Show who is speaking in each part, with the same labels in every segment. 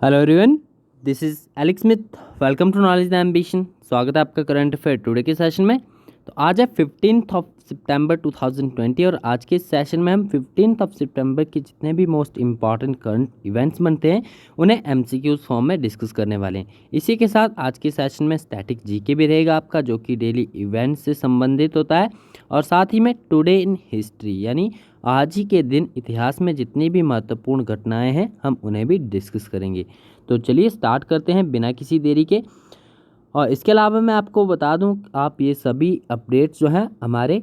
Speaker 1: Hello everyone, this is Alex Smith. Welcome to knowledge the ambition. स्वागत है आपका current affair today के session में। तो आज है 15th ऑफ सितंबर 2020 और आज के सेशन में हम 15th ऑफ सितंबर के जितने भी मोस्ट इंपॉर्टेंट करंट इवेंट्स बनते हैं उन्हें एमसीक्यूज फॉर्म में डिस्कस करने वाले हैं। इसी के साथ आज के सेशन में स्टैटिक जीके भी रहेगा आपका, जो कि डेली इवेंट्स से संबंधित होता है, और साथ ही में टुडे इन हिस्ट्री यानी आज ही के दिन इतिहास में जितनी भी महत्वपूर्ण घटनाएं हैं हम उन्हें भी डिस्कस करेंगे। तो चलिए स्टार्ट करते हैं बिना किसी देरी के। और इसके अलावा मैं आपको बता दूं, आप ये सभी अपडेट्स जो हैं हमारे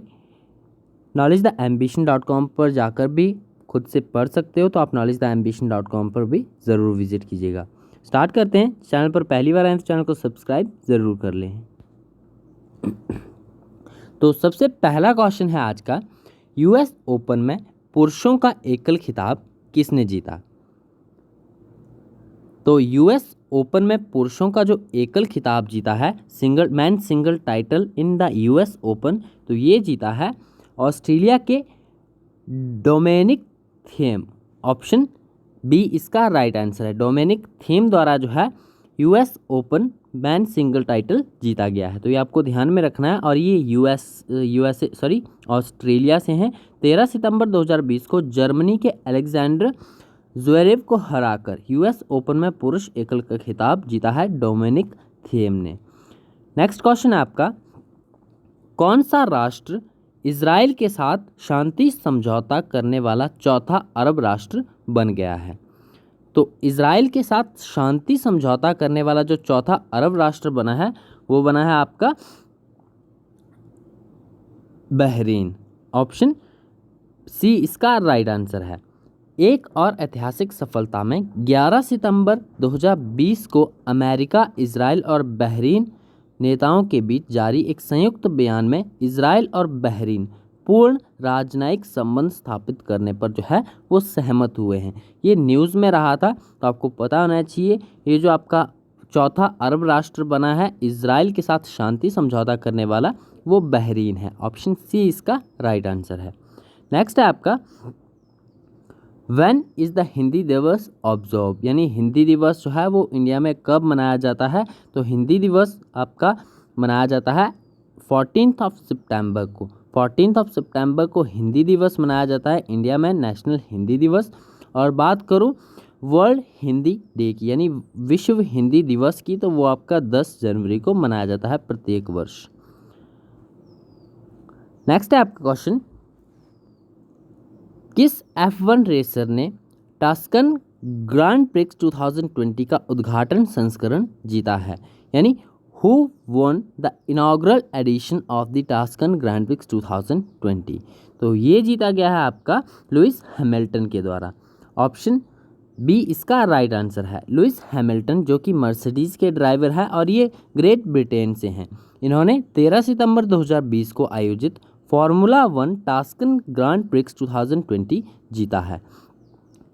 Speaker 1: knowledgetheambition.com पर जाकर भी खुद से पढ़ सकते हो, तो आप knowledgetheambition.com पर भी ज़रूर विजिट कीजिएगा। स्टार्ट करते हैं। चैनल पर पहली बार आए तो चैनल को सब्सक्राइब ज़रूर कर लें। तो सबसे पहला क्वेश्चन है आज का, यूएस ओपन में पुरुषों का एकल खिताब किसने जीता? तो यूएस ओपन में पुरुषों का जो एकल खिताब जीता है, single title in the US open, तो ये जीता है ऑस्ट्रेलिया के डोमेनिक थीम। ऑप्शन बी इसका राइट आंसर है। डोमेनिक थीम द्वारा जो है US open man single title जीता गया है। तो ये आपको ध्यान में रखना है। और ये ऑस्ट्रेलिया से हैं। 13 सितंबर 2020 को जर्मनी के अलेक्जेंडर ज़्वेरेव को हराकर यूएस ओपन में पुरुष एकल का खिताब जीता है डोमिनिक थिएम ने। नेक्स्ट क्वेश्चन है आपका, कौन सा राष्ट्र इजराइल के साथ शांति समझौता करने वाला चौथा अरब राष्ट्र बन गया है? तो इजराइल के साथ शांति समझौता करने वाला जो चौथा अरब राष्ट्र बना है वो बना है आपका बहरीन। ऑप्शन सी इसका राइट आंसर है। एक और ऐतिहासिक सफलता में 11 सितंबर 2020 को अमेरिका, इजराइल और बहरीन नेताओं के बीच जारी एक संयुक्त बयान में इजराइल और बहरीन पूर्ण राजनयिक संबंध स्थापित करने पर जो है वो सहमत हुए हैं। ये न्यूज़ में रहा था, तो आपको पता होना चाहिए ये जो आपका चौथा अरब राष्ट्र बना है इजराइल के साथ शांति समझौता करने वाला, वो बहरीन है। ऑप्शन सी इसका राइट आंसर है। नेक्स्ट है आपका, व्हेन इज़ द हिंदी दिवस ऑब्जर्व, यानी हिंदी दिवस जो है वो इंडिया में कब मनाया जाता है? तो हिंदी दिवस आपका मनाया जाता है 14th ऑफ सितंबर को। 14th ऑफ सितंबर को हिंदी दिवस मनाया जाता है इंडिया में, नेशनल हिंदी दिवस। और बात करूँ वर्ल्ड हिंदी डे की यानी विश्व हिंदी दिवस की, तो वो आपका 10 जनवरी को मनाया जाता है प्रत्येक वर्ष। नेक्स्ट है आपका क्वेश्चन, किस F1 रेसर ने टास्कन ग्रांड प्रिक्स 2020 का उद्घाटन संस्करण जीता है? यानी who won the inaugural edition of the Tuscan Grand Prix 2020? तो ये जीता गया है आपका लुइस हैमिल्टन के द्वारा। ऑप्शन बी इसका राइट आंसर है। लुइस हैमिल्टन जो कि मर्सिडीज़ के ड्राइवर है और ये ग्रेट ब्रिटेन से हैं। इन्होंने 13 सितंबर 2020 को आयोजित फार्मूला 1 टास्कन ग्रांड प्रिक्स 2020 जीता है।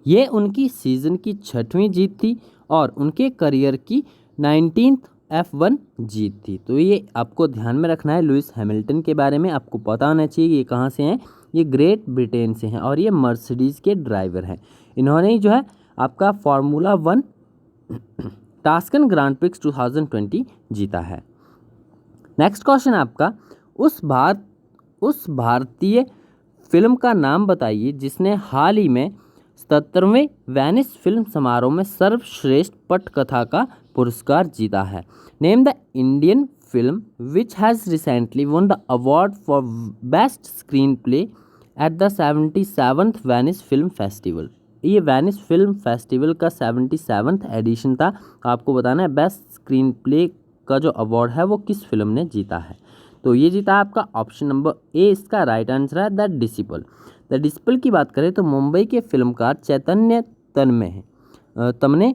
Speaker 1: ये उनकी सीज़न की 6वीं जीत थी और उनके करियर की 19th F1 जीत थी। तो ये आपको ध्यान में रखना है। लुइस हैमिल्टन के बारे में आपको पता होना चाहिए ये कहाँ से हैं। ये ग्रेट ब्रिटेन से हैं और ये मर्सिडीज़ के ड्राइवर हैं। इन्होंने ही जो है आपका फार्मूला 1 टास्कन ग्रांड प्रिक्स 2020 जीता है। नेक्स्ट क्वेश्चन आपका, उस भारतीय फिल्म का नाम बताइए जिसने हाल ही में 77वें वेनिस फिल्म समारोह में सर्वश्रेष्ठ पटकथा का पुरस्कार जीता है। Name the Indian film which has recently one the award for best screen play at the 77th Venice film festival. ये वेनिस फिल्म फेस्टिवल का 77th एडिशन था। आपको बताना है बेस्ट स्क्रीन प्ले का जो अवार्ड है वो किस फिल्म ने जीता है। तो ये जीता आपका ऑप्शन नंबर ए इसका राइट आंसर है, द डिसिपल। द डिसिपल की बात करें तो मुंबई के फिल्मकार चैतन्य तमने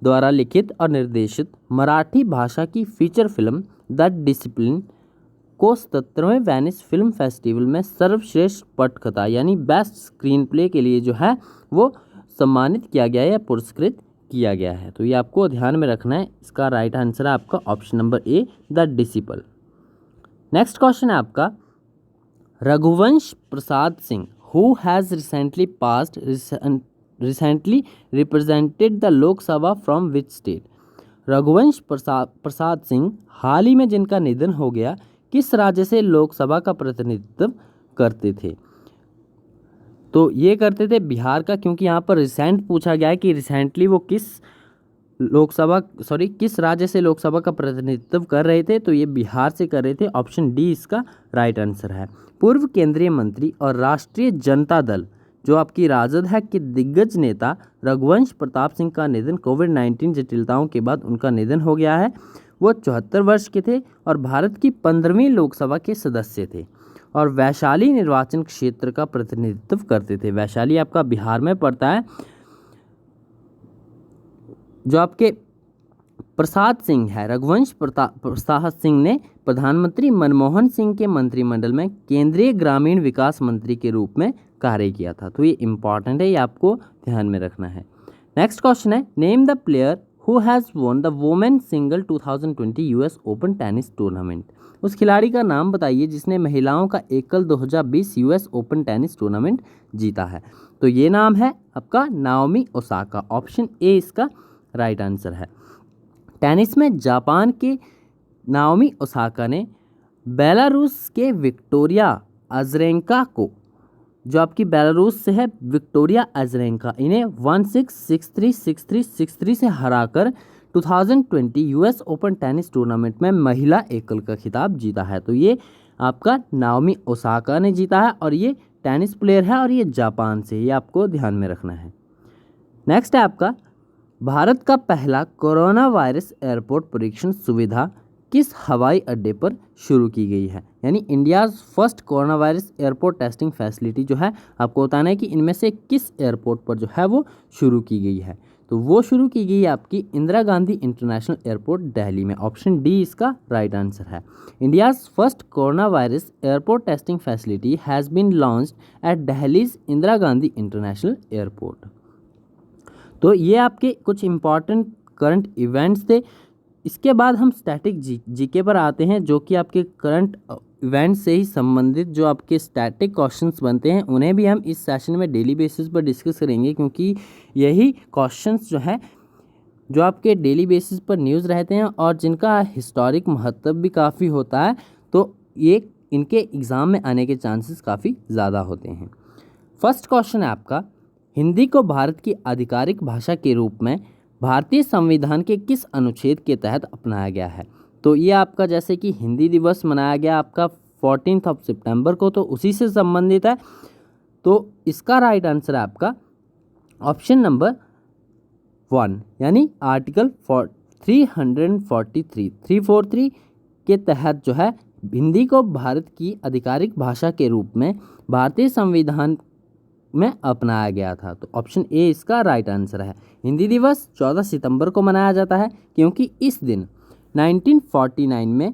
Speaker 1: द्वारा लिखित और निर्देशित मराठी भाषा की फीचर फिल्म द डिसिप्लिन को 77वें वेनिस फिल्म फेस्टिवल में सर्वश्रेष्ठ पटकथा यानी बेस्ट स्क्रीन प्ले के लिए जो है वो सम्मानित किया गया है या पुरस्कृत किया गया है। तो ये आपको ध्यान में रखना है। इसका राइट आंसर है आपका option number A, the disciple. Next question है आपका, Raghuvansh Prasad Singh who has recently passed recently represented the Lok Sabha from which state? Raghuvansh Prasad Singh हाल ही में जिनका निधन हो गया, किस राज्य से लोकसभा का प्रतिनिधित्व करते थे? तो ये करते थे बिहार का, क्योंकि यहाँ पर रिसेंट पूछा गया है कि रिसेंटली वो किस राज्य से लोकसभा का प्रतिनिधित्व कर रहे थे, तो ये बिहार से कर रहे थे। ऑप्शन डी इसका राइट आंसर है। पूर्व केंद्रीय मंत्री और राष्ट्रीय जनता दल जो आपकी राजद है के दिग्गज नेता रघुवंश प्रताप सिंह का निधन कोविड-19 जटिलताओं के बाद उनका निधन हो गया है। वो 74 वर्ष के थे और भारत की 15वीं लोकसभा के सदस्य थे और वैशाली निर्वाचन क्षेत्र का प्रतिनिधित्व करते थे। वैशाली आपका बिहार में पड़ता है। जो आपके प्रसाद सिंह है, रघुवंश प्रसाद सिंह ने प्रधानमंत्री मनमोहन सिंह के मंत्रिमंडल में केंद्रीय ग्रामीण विकास मंत्री के रूप में कार्य किया था। तो ये इंपॉर्टेंट है, ये आपको ध्यान में रखना है। नेक्स्ट क्वेश्चन है, name the player who has won the women single 2020 US open tennis tournament. उस खिलाड़ी का नाम बताइए जिसने महिलाओं का एकल 2020 यूएस ओपन टेनिस टूर्नामेंट जीता है। तो ये नाम है आपका नाओमी ओसाका। ऑप्शन ए इसका राइट आंसर है। टेनिस में जापान के नाओमी ओसाका ने बेलारूस के विक्टोरिया अजरेंका को, जो आपकी बेलारूस से है विक्टोरिया अजरेंका, इन्हें 1-6, 6-3, 6-3, 6-3 से हराकर 2020 यूएस ओपन टेनिस टूर्नामेंट में महिला एकल का खिताब जीता है। तो ये आपका नाओमी ओसाका ने जीता है और ये टेनिस प्लेयर है और ये जापान से, ये आपको ध्यान में रखना है। नेक्स्ट है आपका, भारत का पहला कोरोना वायरस एयरपोर्ट परीक्षण सुविधा किस हवाई अड्डे पर शुरू की गई है? यानी India's first coronavirus airport testing facility जो है, आपको बताना है कि इनमें से किस एयरपोर्ट पर जो है वो शुरू की गई है। तो वो शुरू की गई है आपकी इंदिरा गांधी इंटरनेशनल एयरपोर्ट दिल्ली में। ऑप्शन डी इसका राइट आंसर है। India's first coronavirus airport testing facility has been launched at Delhi's Indira Gandhi international airport. तो ये आपके कुछ इम्पॉर्टेंट करंट इवेंट्स थे। इसके बाद हम स्टैटिक जीके पर आते हैं, जो कि आपके करंट इवेंट से ही संबंधित जो आपके स्टैटिक क्वेश्चंस बनते हैं उन्हें भी हम इस सेशन में डेली बेसिस पर डिस्कस करेंगे, क्योंकि यही क्वेश्चंस जो है जो आपके डेली बेसिस पर न्यूज़ रहते हैं और जिनका हिस्टोरिक महत्व भी काफ़ी होता है, तो ये इनके एग्ज़ाम में आने के चांसेस काफ़ी ज़्यादा होते हैं। फर्स्ट क्वेश्चन है आपका, हिंदी को भारत की आधिकारिक भाषा के रूप में भारतीय संविधान के किस अनुच्छेद के तहत अपनाया गया है? तो ये आपका जैसे कि हिंदी दिवस मनाया गया आपका 14 सितंबर को, तो उसी से संबंधित है। तो इसका राइट आंसर है आपका ऑप्शन नंबर 1, यानी आर्टिकल 343 के तहत जो है हिंदी को भारत की आधिकारिक भाषा के रूप में भारतीय संविधान में अपनाया गया था। तो ऑप्शन ए इसका राइट आंसर है। हिंदी दिवस 14 सितंबर को मनाया जाता है क्योंकि इस दिन 1949 में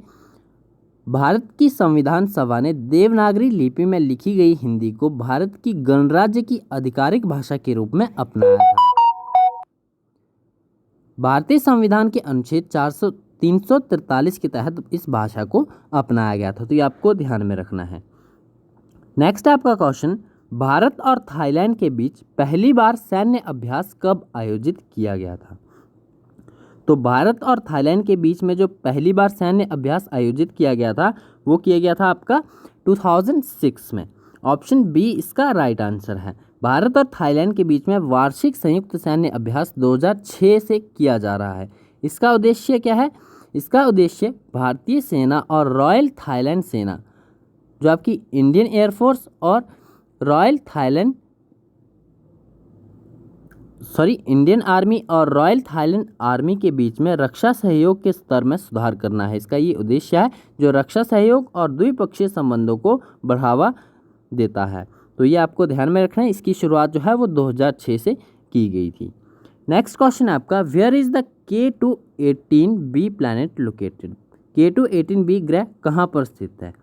Speaker 1: भारत की संविधान सभा ने देवनागरी लिपि में लिखी गई हिंदी को भारत की गणराज्य की आधिकारिक भाषा के रूप में अपनाया था। भारतीय संविधान के अनुच्छेद 343 के तहत इस भाषा को अपनाया गया था। तो ये आपको ध्यान में रखना है। नेक्स्ट आपका क्वेश्चन, भारत और थाईलैंड के बीच पहली बार सैन्य अभ्यास कब आयोजित किया गया था? तो भारत और थाईलैंड के बीच में जो पहली बार सैन्य अभ्यास आयोजित किया गया था वो किया गया था आपका 2006 में। ऑप्शन बी इसका राइट आंसर है। भारत और थाईलैंड के बीच में वार्षिक संयुक्त सैन्य अभ्यास 2006 से किया जा रहा है। इसका उद्देश्य क्या है? इसका उद्देश्य भारतीय सेना और रॉयल थाईलैंड सेना, जो आपकी इंडियन एयरफोर्स और इंडियन आर्मी और रॉयल थाईलैंड आर्मी के बीच में रक्षा सहयोग के स्तर में सुधार करना है। इसका ये उद्देश्य है, जो रक्षा सहयोग और द्विपक्षीय संबंधों को बढ़ावा देता है। तो ये आपको ध्यान में रखना है। इसकी शुरुआत जो है वो 2006 से की गई थी। नेक्स्ट क्वेश्चन है आपका, where is the K2-18b planet located? K2-18b ग्रह कहाँ पर स्थित है?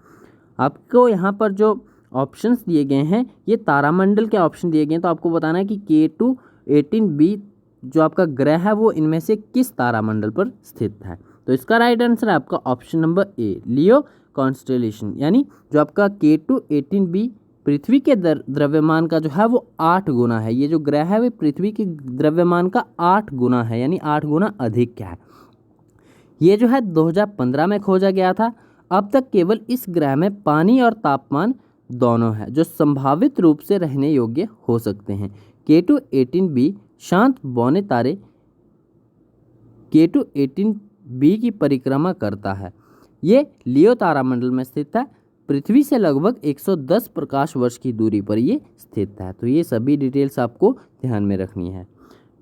Speaker 1: आपको यहाँ पर जो ऑप्शंस दिए गए हैं ये तारामंडल के ऑप्शन दिए गए हैं। तो आपको बताना है कि K2-18b जो आपका ग्रह है वो इनमें से किस तारामंडल पर स्थित है? तो इसका राइट आंसर है आपका ऑप्शन नंबर ए, लियो कॉन्स्टेलेशन। यानी जो आपका K2-18b पृथ्वी के द्रव्यमान का जो है वो 8 गुना है। ये जो ग्रह है वो पृथ्वी के द्रव्यमान का 8 गुना है, यानी 8 गुना अधिक क्या है। ये जो है 2015 में खोजा गया था। अब तक केवल इस ग्रह में पानी और तापमान दोनों है जो संभावित रूप से रहने योग्य हो सकते हैं। K2 18b शांत बौने तारे K2 18b की परिक्रमा करता है। ये लियो तारामंडल में स्थित है। पृथ्वी से लगभग 110 प्रकाश वर्ष की दूरी पर ये स्थित है। तो ये सभी डिटेल्स आपको ध्यान में रखनी है।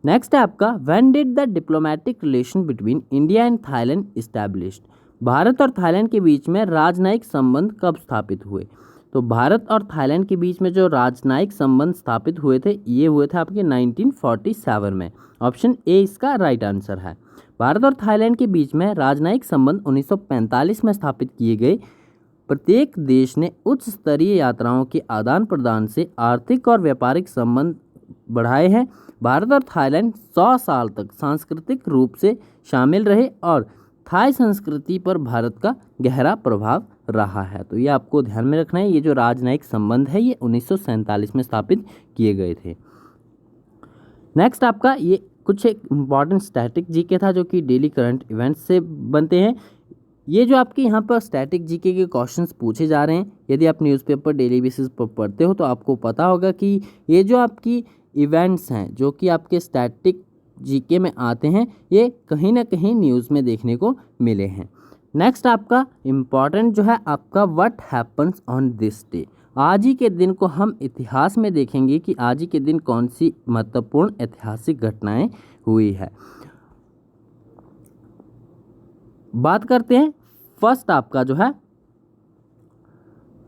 Speaker 1: नेक्स्ट है आपका, when did the diplomatic relation between India and Thailand established. Bharat और थाईलैंड के बीच में राजनयिक संबंध कब स्थापित हुए। तो भारत और थाईलैंड के बीच में जो राजनयिक संबंध स्थापित हुए थे ये हुए थे आपके 1947 में। ऑप्शन ए इसका राइट आंसर है। भारत और थाईलैंड के बीच में राजनयिक संबंध 1945 में स्थापित किए गए। प्रत्येक देश ने उच्च स्तरीय यात्राओं के आदान प्रदान से आर्थिक और व्यापारिक संबंध बढ़ाए हैं। भारत और थाईलैंड 100 साल तक सांस्कृतिक रूप से शामिल रहे और थाई संस्कृति पर भारत का गहरा प्रभाव रहा है। तो ये आपको ध्यान में रखना है। ये जो राजनयिक संबंध है ये 1947 में स्थापित किए गए थे। नेक्स्ट आपका ये कुछ एक इम्पॉर्टेंट स्टैटिक जीके था जो कि डेली करंट इवेंट्स से बनते हैं। ये जो आपके यहाँ पर स्टैटिक जीके के क्वेश्चंस पूछे जा रहे हैं, यदि आप न्यूज़पेपर डेली बेसिस पर पढ़ते हो तो आपको पता होगा कि ये जो आपकी इवेंट्स हैं जो कि आपके स्टैटिक जीके में आते हैं ये कहीं ना कहीं न्यूज़ में देखने को मिले हैं। नेक्स्ट आपका इम्पॉर्टेंट जो है आपका what happens on this day. आज ही के दिन को हम इतिहास में देखेंगे कि आज ही के दिन कौन सी महत्वपूर्ण ऐतिहासिक घटनाएं हुई है। बात करते हैं फर्स्ट आपका जो है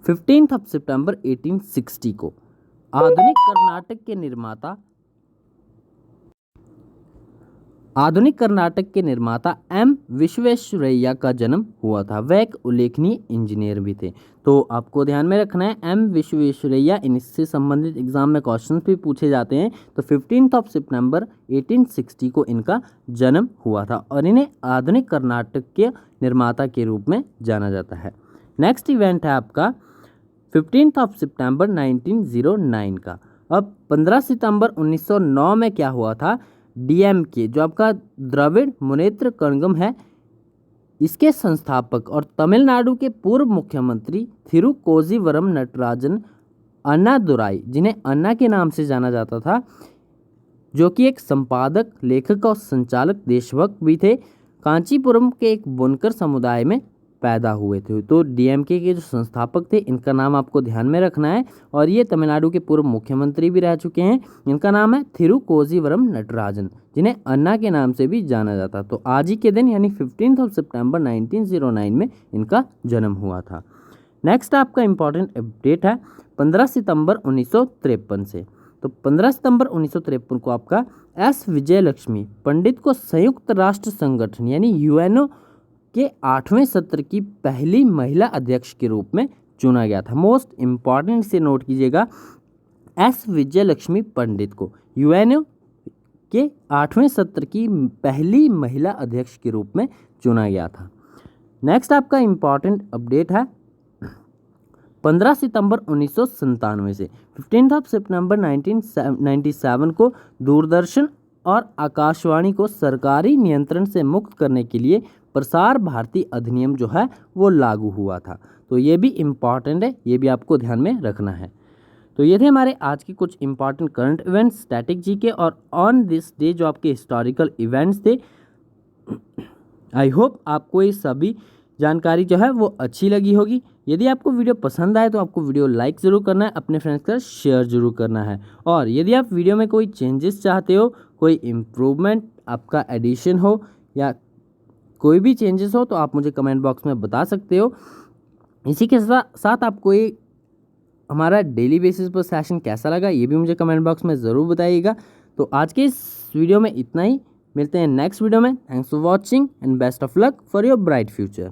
Speaker 1: 15 सितंबर 1860 को आधुनिक कर्नाटक के निर्माता एम विश्वेश्वरैया का जन्म हुआ था। वह एक उल्लेखनीय इंजीनियर भी थे। तो आपको ध्यान में रखना है एम विश्वेश्वरैया, इनसे संबंधित एग्जाम में क्वेश्चन भी पूछे जाते हैं। तो 15 सितंबर 1860 को इनका जन्म हुआ था और इन्हें आधुनिक कर्नाटक के निर्माता के रूप में जाना जाता है। नेक्स्ट इवेंट है आपका 15 सितंबर 1909 का। अब 15 सितंबर 1909 में क्या हुआ था, डीएमके जो आपका द्रविड़ मुनेत्र कड़गम है इसके संस्थापक और तमिलनाडु के पूर्व मुख्यमंत्री थिरुकोजीवरम नटराजन अन्नादुराई, जिन्हें अन्ना के नाम से जाना जाता था, जो कि एक संपादक, लेखक और संचालक देशभक्त भी थे, कांचीपुरम के एक बुनकर समुदाय में पैदा हुए थे। तो डीएमके के जो संस्थापक थे इनका नाम आपको ध्यान में रखना है और ये तमिलनाडु के पूर्व मुख्यमंत्री भी रह चुके हैं। इनका नाम है थिरुकोजीवरम नटराजन, जिन्हें अन्ना के नाम से भी जाना जाता। तो आज ही के दिन यानी 15 सितंबर 1909 में इनका जन्म हुआ था। नेक्स्ट आपका इंपॉर्टेंट अपडेट है 15 सितंबर 1953 से। तो 15 सितंबर 1953 को आपका एस विजयलक्ष्मी पंडित को संयुक्त राष्ट्र संगठन यानी यूएनओ के 8वें सत्र की पहली महिला अध्यक्ष के रूप में चुना गया था। मोस्ट इम्पॉर्टेंट से नोट कीजिएगा, एस विजयलक्ष्मी पंडित को यूएनओ के 8वें सत्र की पहली महिला अध्यक्ष के रूप में चुना गया था। नेक्स्ट आपका इम्पॉर्टेंट अपडेट है 15 सितंबर 1997 से 15 सितंबर 1997 को दूरदर्शन और आकाशवाणी को सरकारी नियंत्रण से मुक्त करने के लिए प्रसार भारती अधिनियम जो है वो लागू हुआ था। तो ये भी इम्पॉर्टेंट है, ये भी आपको ध्यान में रखना है। तो ये थे हमारे आज के कुछ important current events, static GK और ऑन दिस डे जो आपके हिस्टोरिकल इवेंट्स थे। आई होप आपको ये सभी जानकारी जो है वो अच्छी लगी होगी। यदि आपको वीडियो पसंद आए तो आपको वीडियो लाइक ज़रूर करना है, अपने फ्रेंड्स का शेयर ज़रूर करना है। और यदि आप वीडियो में कोई चेंजेस चाहते हो, कोई इम्प्रूवमेंट, आपका एडिशन हो या कोई भी चेंजेस हो तो आप मुझे कमेंट बॉक्स में बता सकते हो। इसी के साथ आपको ये हमारा डेली बेसिस पर सेशन कैसा लगा ये भी मुझे कमेंट बॉक्स में ज़रूर बताइएगा। तो आज के इस वीडियो में इतना ही, मिलते हैं नेक्स्ट वीडियो में। Thanks for watching and best of luck for your bright future.